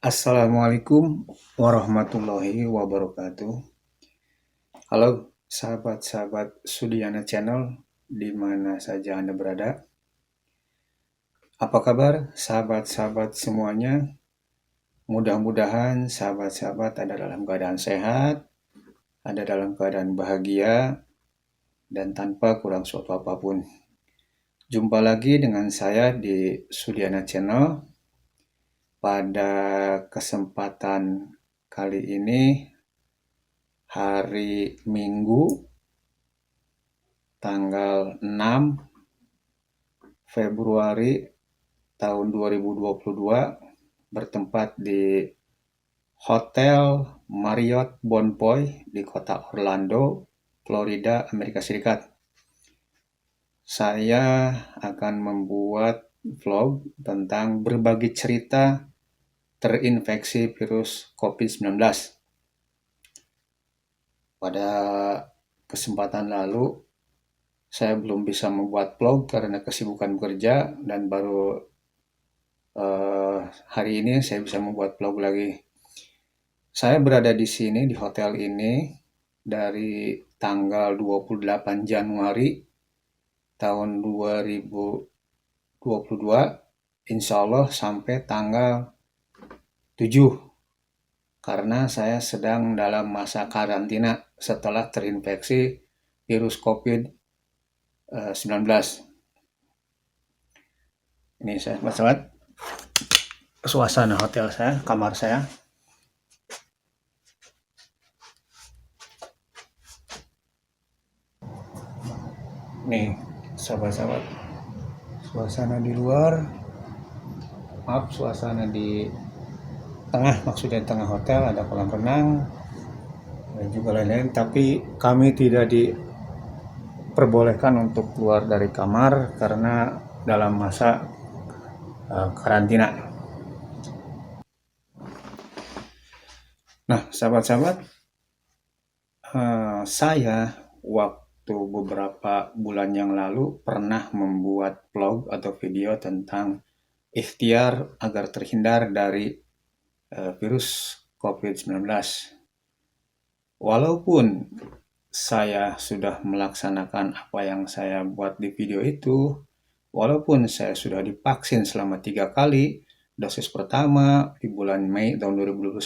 Assalamualaikum warahmatullahi wabarakatuh. Halo sahabat-sahabat Sudiana Channel di mana saja Anda berada. Apa kabar sahabat-sahabat semuanya? Mudah-mudahan sahabat-sahabat ada dalam keadaan sehat, ada dalam keadaan bahagia, dan tanpa kurang suatu apapun. Jumpa lagi dengan saya di Sudiana Channel. Pada kesempatan kali ini hari Minggu tanggal 6 Februari tahun 2022 bertempat di Hotel Marriott Bonvoy di kota Orlando, Florida, Amerika Serikat. Saya akan membuat vlog tentang berbagi cerita terinfeksi virus COVID-19. Pada kesempatan lalu, saya belum bisa membuat vlog karena kesibukan bekerja dan baru hari ini saya bisa membuat vlog lagi. Saya berada di sini di hotel ini dari tanggal 28 Januari tahun 2022 insya Allah sampai tanggal 7 karena saya sedang dalam masa karantina setelah terinfeksi virus COVID-19. Ini saya buat suasana hotel saya, kamar saya. Nih, sahabat-sahabat, suasana di luar, maaf, suasana di tengah, maksudnya di tengah hotel ada kolam renang dan juga lain-lain, tapi kami tidak diperbolehkan untuk keluar dari kamar karena dalam masa karantina. Nah, sahabat-sahabat, saya waktu beberapa bulan yang lalu pernah membuat vlog atau video tentang ikhtiar agar terhindar dari virus COVID-19. Walaupun saya sudah melaksanakan apa yang saya buat di video itu, walaupun saya sudah divaksin selama 3 kali, dosis pertama di bulan Mei tahun 2021,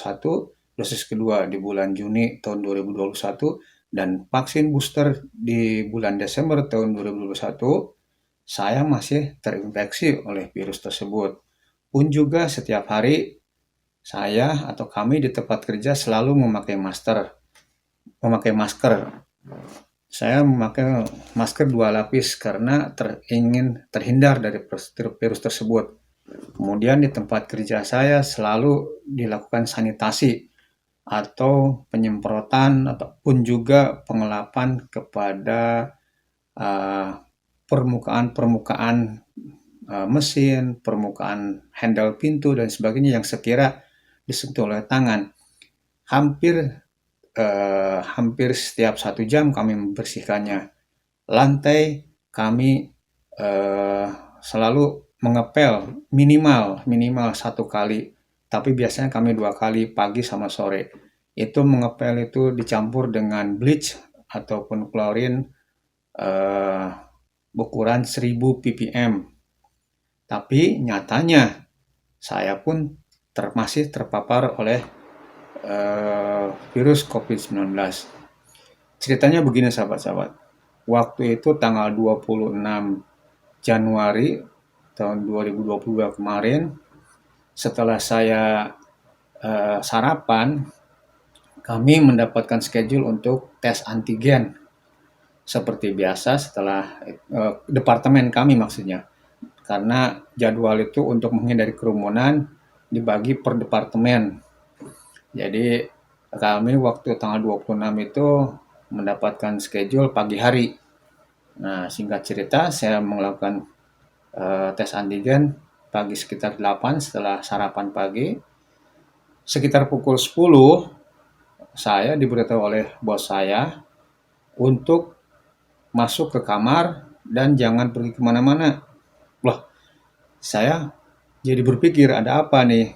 dosis kedua di bulan Juni tahun 2021, dan vaksin booster di bulan Desember tahun 2021, saya masih terinfeksi oleh virus tersebut. Pun juga setiap hari saya atau kami di tempat kerja selalu memakai masker. Saya memakai masker 2 lapis karena ingin terhindar dari virus tersebut. Kemudian di tempat kerja saya selalu dilakukan sanitasi atau penyemprotan ataupun juga pengelapan kepada permukaan mesin, permukaan handle pintu dan sebagainya yang sekira disentuh oleh tangan. Hampir setiap 1 jam kami membersihkannya. Lantai kami selalu mengepel minimal 1 kali, tapi biasanya kami 2 kali, pagi sama sore. Itu mengepel itu dicampur dengan bleach ataupun klorin ukuran 1000 ppm. Tapi nyatanya saya pun masih terpapar oleh virus COVID-19. Ceritanya begini sahabat-sahabat. Waktu itu tanggal 26 Januari tahun 2022 kemarin, setelah saya sarapan, kami mendapatkan schedule untuk tes antigen. Seperti biasa setelah departemen kami maksudnya. Karena jadwal itu untuk menghindari kerumunan dibagi per departemen. Jadi kami waktu tanggal 26 itu mendapatkan schedule pagi hari. Nah, singkat cerita saya melakukan tes antigen pagi sekitar 8 setelah sarapan pagi. Sekitar pukul 10 saya diberitahu oleh bos saya untuk masuk ke kamar dan jangan pergi kemana-mana. Loh, saya jadi berpikir ada apa nih?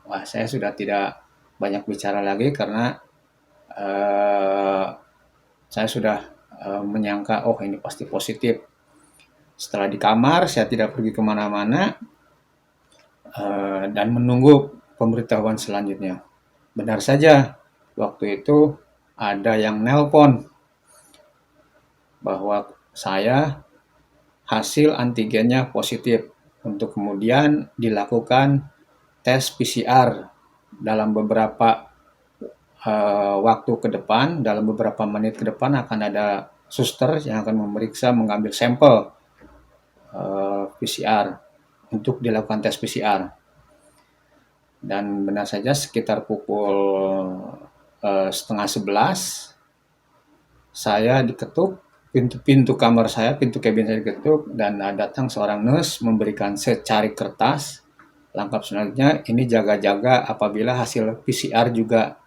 Wah, saya sudah tidak banyak bicara lagi karena eh, saya sudah menyangka, oh ini pasti positif. Setelah di kamar, saya tidak pergi kemana-mana dan menunggu pemberitahuan selanjutnya. Benar saja, waktu itu ada yang nelpon bahwa saya hasil antigennya positif untuk kemudian dilakukan tes PCR dalam beberapa waktu ke depan, dalam beberapa menit ke depan akan ada suster yang akan memeriksa, mengambil sampel PCR untuk dilakukan tes PCR. Dan benar saja sekitar pukul setengah 11 saya diketuk, pintu kamar saya, pintu cabin saya diketuk, dan datang seorang nurse memberikan secari kertas. Lengkap selanjutnya, ini jaga-jaga apabila hasil PCR juga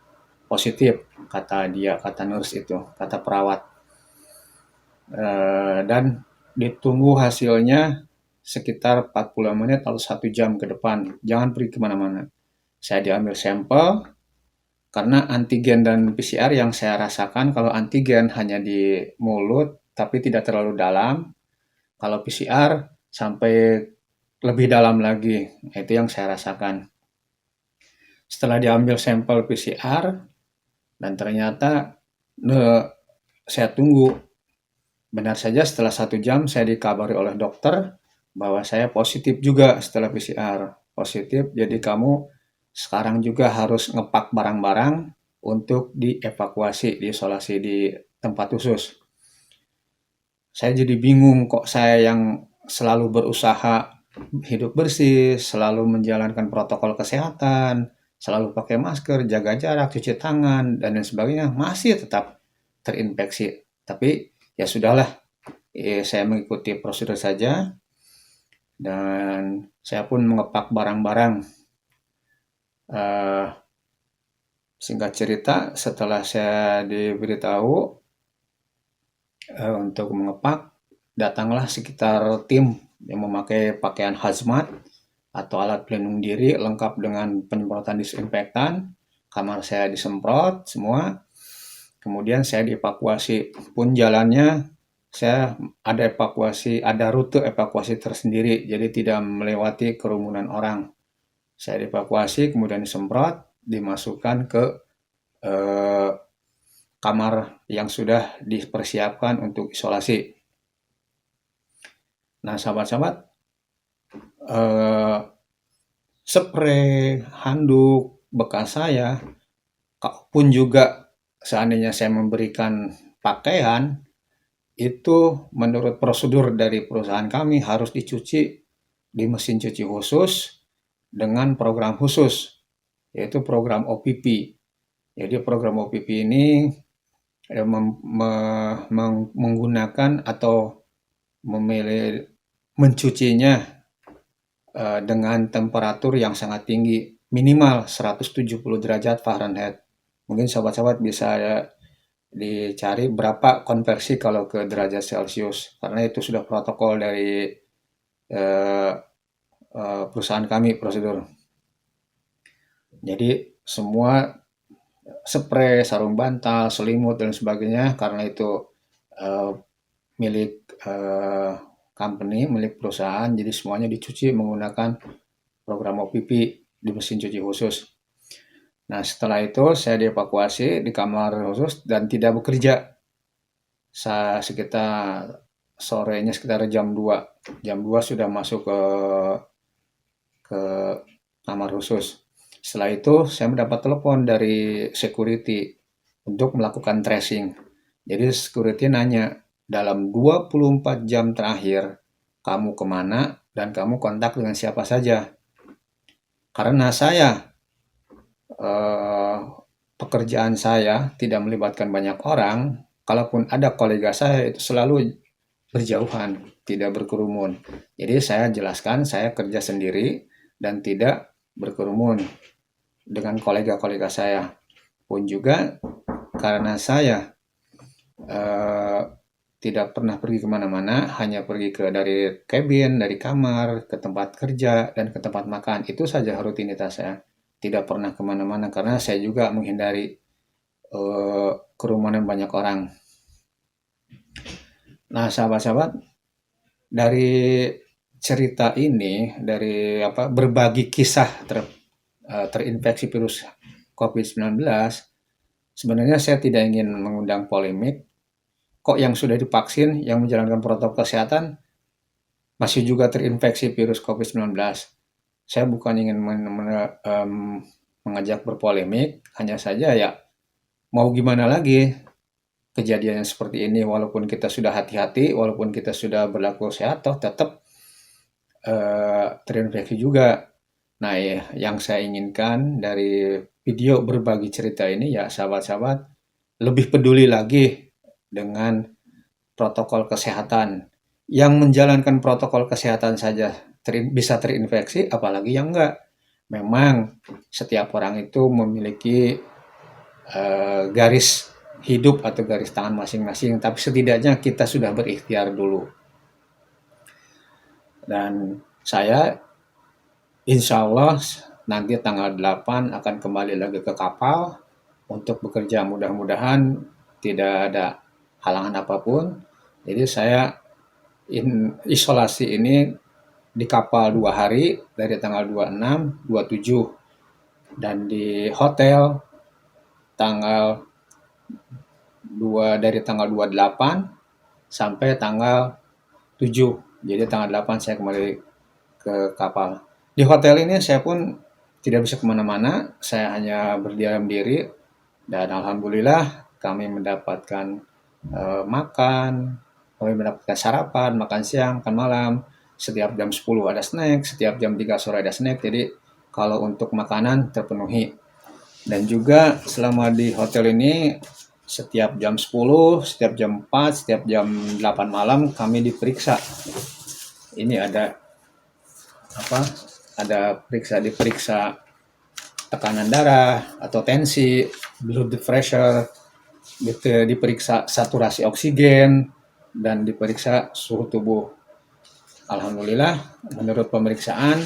positif, kata dia, kata nurse itu, kata perawat. Dan ditunggu hasilnya sekitar 40 menit atau 1 jam ke depan. Jangan pergi kemana-mana. Saya diambil sampel, karena antigen dan PCR yang saya rasakan, kalau antigen hanya di mulut, tapi tidak terlalu dalam. Kalau PCR sampai lebih dalam lagi. Itu yang saya rasakan. Setelah diambil sampel PCR, dan ternyata saya tunggu. Benar saja setelah 1 jam saya dikabari oleh dokter bahwa saya positif juga setelah PCR. Positif, jadi kamu sekarang juga harus ngepak barang-barang untuk dievakuasi, diisolasi di tempat khusus. Saya jadi bingung, kok saya yang selalu berusaha hidup bersih, selalu menjalankan protokol kesehatan, selalu pakai masker, jaga jarak, cuci tangan, dan lain sebagainya, masih tetap terinfeksi. Tapi ya sudahlah, saya mengikuti prosedur saja, dan saya pun mengepak barang-barang. Singkat cerita, setelah saya diberitahu untuk mengepak, datanglah sekitar tim yang memakai pakaian hazmat atau alat pelindung diri lengkap dengan penyemprotan disinfektan. Kamar saya disemprot semua, kemudian saya dievakuasi. Pun jalannya saya ada rute evakuasi tersendiri, jadi tidak melewati kerumunan orang. Saya dievakuasi, kemudian disemprot, dimasukkan ke eh, kamar yang sudah dipersiapkan untuk isolasi. Nah, sahabat-sahabat, eh, spray, handuk bekas saya, pun juga seandainya saya memberikan pakaian, itu menurut prosedur dari perusahaan kami harus dicuci di mesin cuci khusus dengan program khusus, yaitu program OPP. Jadi program OPP ini menggunakan atau memilih mencucinya dengan temperatur yang sangat tinggi, minimal 170 derajat Fahrenheit. Mungkin sahabat-sahabat bisa dicari berapa konversi kalau ke derajat Celcius, karena itu sudah protokol dari eh, perusahaan kami, prosedur. Jadi semua spray, sarung bantal, selimut dan sebagainya, karena itu uh, milik company, milik perusahaan, jadi semuanya dicuci menggunakan program OPP di mesin cuci khusus. Nah, setelah itu saya dievakuasi di kamar khusus dan tidak bekerja. Saya sekitar sorenya sekitar jam 2. Jam 2 sudah masuk ke kamar khusus. Setelah itu saya mendapat telepon dari security untuk melakukan tracing. Jadi security nanya, dalam 24 jam terakhir kamu kemana dan kamu kontak dengan siapa saja. Karena saya pekerjaan saya tidak melibatkan banyak orang, kalaupun ada kolega saya itu selalu berjauhan, tidak berkerumun. Jadi saya jelaskan saya kerja sendiri dan tidak berkerumun dengan kolega-kolega saya. Pun juga karena saya eh, tidak pernah pergi kemana-mana, hanya pergi dari cabin, dari kamar, ke tempat kerja, dan ke tempat makan. Itu saja rutinitas saya. tidak pernah kemana-mana karena saya juga menghindari kerumunan banyak orang. Nah, sahabat-sahabat, dari cerita ini, dari berbagi kisah terinfeksi virus COVID-19, sebenarnya saya tidak ingin mengundang polemik. Kok yang sudah divaksin, yang menjalankan protokol kesehatan, masih juga terinfeksi virus COVID-19? Saya bukan ingin mengajak berpolemik, hanya saja ya mau gimana lagi kejadian yang seperti ini, walaupun kita sudah hati-hati, walaupun kita sudah berlaku sehat, toh tetap terinfeksi juga. Nah, ya, yang saya inginkan dari video berbagi cerita ini ya sahabat-sahabat lebih peduli lagi dengan protokol kesehatan. Yang menjalankan protokol kesehatan saja bisa terinfeksi, apalagi yang enggak. Memang setiap orang itu memiliki garis hidup atau garis tangan masing-masing, tapi setidaknya kita sudah berikhtiar dulu. Dan saya insya Allah nanti tanggal 8 akan kembali lagi ke kapal untuk bekerja. Mudah-mudahan tidak ada halangan apapun. Jadi saya isolasi ini di kapal 2 hari dari tanggal 26, 27 dan di hotel tanggal 2 dari tanggal 28 sampai tanggal 7. Jadi tanggal 8 saya kembali ke kapal. Di hotel ini saya pun tidak bisa kemana-mana, saya hanya berdiam diri dan alhamdulillah kami mendapatkan makan, kami mendapatkan sarapan, makan siang, makan malam, setiap jam 10 ada snack, setiap jam 3 sore ada snack, jadi kalau untuk makanan terpenuhi. Dan juga selama di hotel ini setiap jam 10, setiap jam 4, setiap jam 8 malam kami diperiksa. Ini ada diperiksa tekanan darah atau tensi, blood pressure, diperiksa saturasi oksigen, dan diperiksa suhu tubuh. Alhamdulillah, menurut pemeriksaan,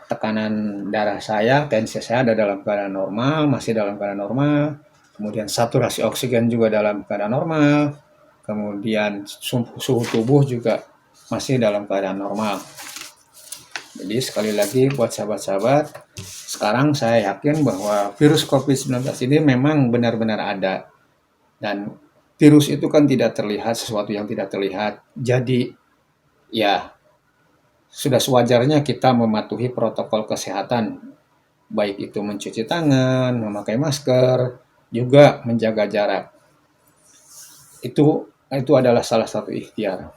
tekanan darah saya, tensi saya ada dalam keadaan normal, masih dalam keadaan normal. Kemudian saturasi oksigen juga dalam keadaan normal. Kemudian suhu tubuh juga masih dalam keadaan normal. Jadi sekali lagi buat sahabat-sahabat, sekarang saya yakin bahwa virus COVID-19 ini memang benar-benar ada. Dan virus itu kan tidak terlihat, sesuatu yang tidak terlihat. Jadi ya sudah sewajarnya kita mematuhi protokol kesehatan. Baik itu mencuci tangan, memakai masker, juga menjaga jarak. Itu adalah salah satu ikhtiar.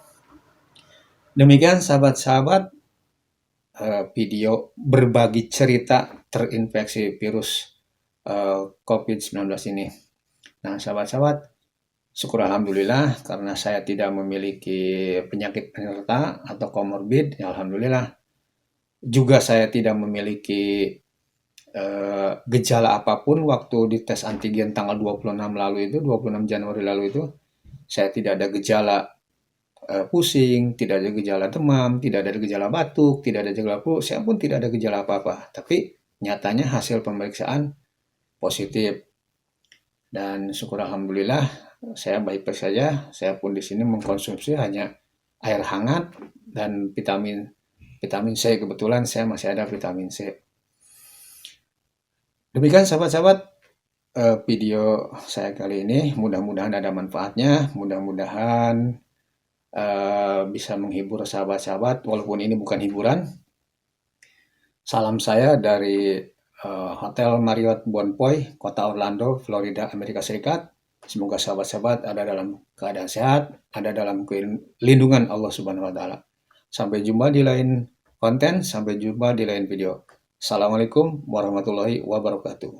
Demikian sahabat-sahabat, video berbagi cerita terinfeksi virus COVID-19 ini. Nah, sahabat-sahabat, syukur alhamdulillah karena saya tidak memiliki penyakit penyerta atau komorbid, ya alhamdulillah. Juga saya tidak memiliki gejala apapun waktu dites antigen tanggal 26 Januari lalu itu. Saya tidak ada gejala pusing, tidak ada gejala demam, tidak ada gejala batuk, tidak ada gejala flu, saya pun tidak ada gejala apa-apa. Tapi nyatanya hasil pemeriksaan positif. Dan syukur alhamdulillah saya baik-baik saja. Saya pun di sini mengkonsumsi hanya air hangat dan vitamin C. Kebetulan saya masih ada vitamin C. Demikian sahabat-sahabat video saya kali ini. Mudah-mudahan ada manfaatnya. Mudah-mudahan bisa menghibur sahabat-sahabat walaupun ini bukan hiburan. Salam saya dari Hotel Marriott Bonvoy, Kota Orlando, Florida, Amerika Serikat. Semoga sahabat-sahabat ada dalam keadaan sehat, ada dalam lindungan Allah Subhanahu wa taala. Sampai jumpa di lain konten, sampai jumpa di lain video. Assalamualaikum warahmatullahi wabarakatuh.